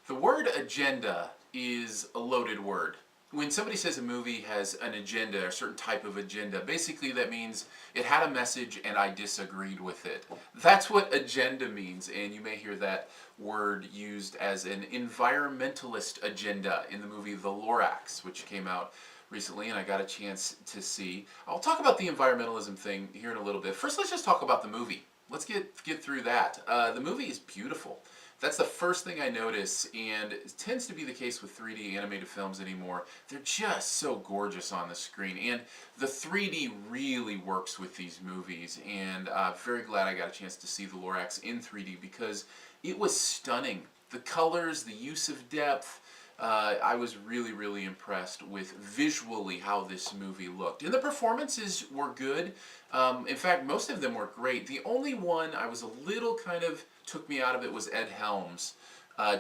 The word agenda is a loaded word. When somebody says a movie has an agenda, a certain type of agenda, basically that means it had a message and I disagreed with it. That's what agenda means, and you may hear that word used as an environmentalist agenda in the movie The Lorax, which came out recently and I got a chance to see. I'll talk about the environmentalism thing here in a little bit. First, let's just talk about the movie. Let's get through that. The movie is beautiful. That's the first thing I notice, and it tends to be the case with 3D animated films anymore. They're just so gorgeous on the screen, and the 3D really works with these movies, and I'm very glad I got a chance to see The Lorax in 3D because it was stunning. The colors, the use of depth, I was really impressed with visually how this movie looked. And the performances were good. In fact, most of them were great. The only one I was a little kind of took me out of it was Ed Helms.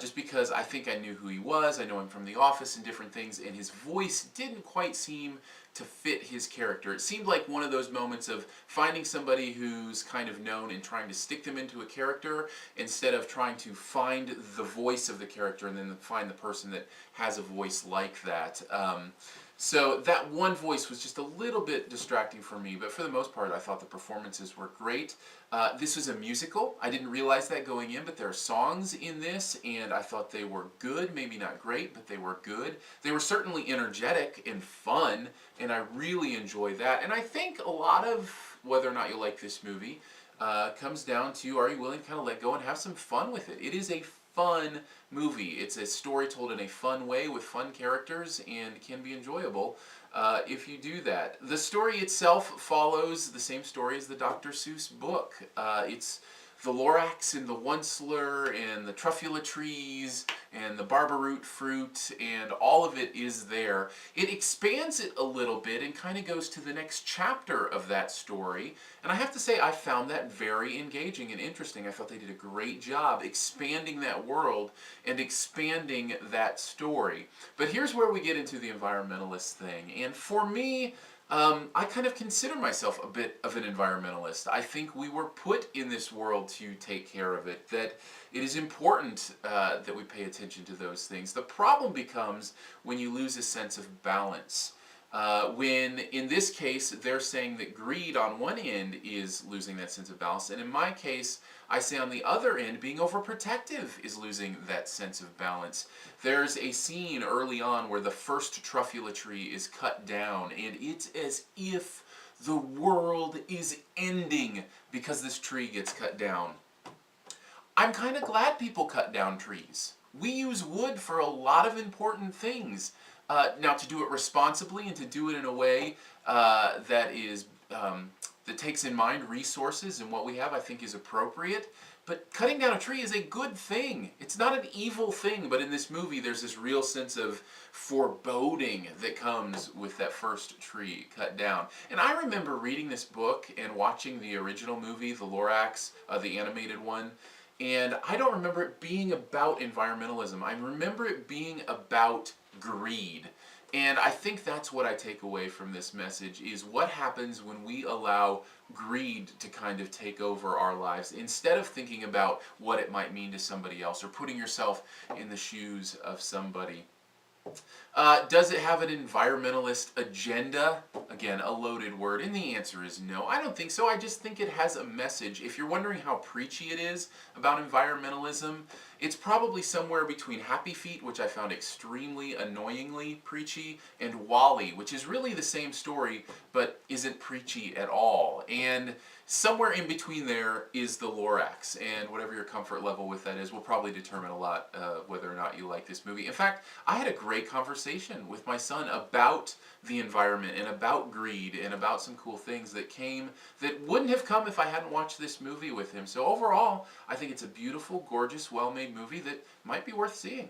Just because I think I knew who he was, I know him from The Office and different things, and his voice didn't quite seem to fit his character. It seemed like one of those moments of finding somebody who's kind of known and trying to stick them into a character instead of trying to find the voice of the character and then find the person that has a voice like that. So that one voice was just a little bit distracting for me, but for the most part I thought the performances were great. This was a musical. I didn't realize that going in, but there are songs in this, and I thought they were good. Maybe not great, but they were good. They were certainly energetic and fun, and I really enjoy that. And I think a lot of whether or not you like this movie comes down to, are you willing to kind of let go and have some fun with it? It is a fun movie. It's a story told in a fun way with fun characters and can be enjoyable if you do that. The story itself follows the same story as the Dr. Seuss book. It's the Lorax and the Onceler and the truffula trees and the barberroot fruit, and all of it is there. It expands it a little bit and kind of goes to the next chapter of that story, and I have to say I found that very engaging and interesting. I thought they did a great job expanding that world and expanding that story. But here's where we get into the environmentalist thing, and for me, I kind of consider myself a bit of an environmentalist. I think we were put in this world to take care of it, that it is important that we pay attention to those things. The problem becomes when you lose a sense of balance. When, in this case, they're saying that greed on one end is losing that sense of balance, and in my case, I say on the other end, being overprotective is losing that sense of balance. There's a scene early on where the first truffula tree is cut down, and it's as if the world is ending because this tree gets cut down. I'm kind of glad people cut down trees. We use wood for a lot of important things. Now, to do it responsibly and to do it in a way that takes in mind resources and what we have, I think is appropriate. But cutting down a tree is a good thing. It's not an evil thing, but in this movie there's this real sense of foreboding that comes with that first tree cut down. And I remember reading this book and watching the original movie, The Lorax, the animated one, and I don't remember it being about environmentalism. I remember it being about greed. And I think that's what I take away from this message, is what happens when we allow greed to kind of take over our lives instead of thinking about what it might mean to somebody else or putting yourself in the shoes of somebody. Does it have an environmentalist agenda? Again, a loaded word, and the answer is no. I don't think so. I just think it has a message. If you're wondering how preachy it is about environmentalism, it's probably somewhere between Happy Feet, which I found extremely annoyingly preachy, and Wall-E, which is really the same story, but isn't preachy at all. And somewhere in between there is the Lorax, and whatever your comfort level with that is will probably determine a lot whether or not you like this movie. In fact, I had a great conversation with my son about the environment and about greed and about some cool things that came that wouldn't have come if I hadn't watched this movie with him. So overall, I think it's a beautiful, gorgeous, well-made movie that might be worth seeing.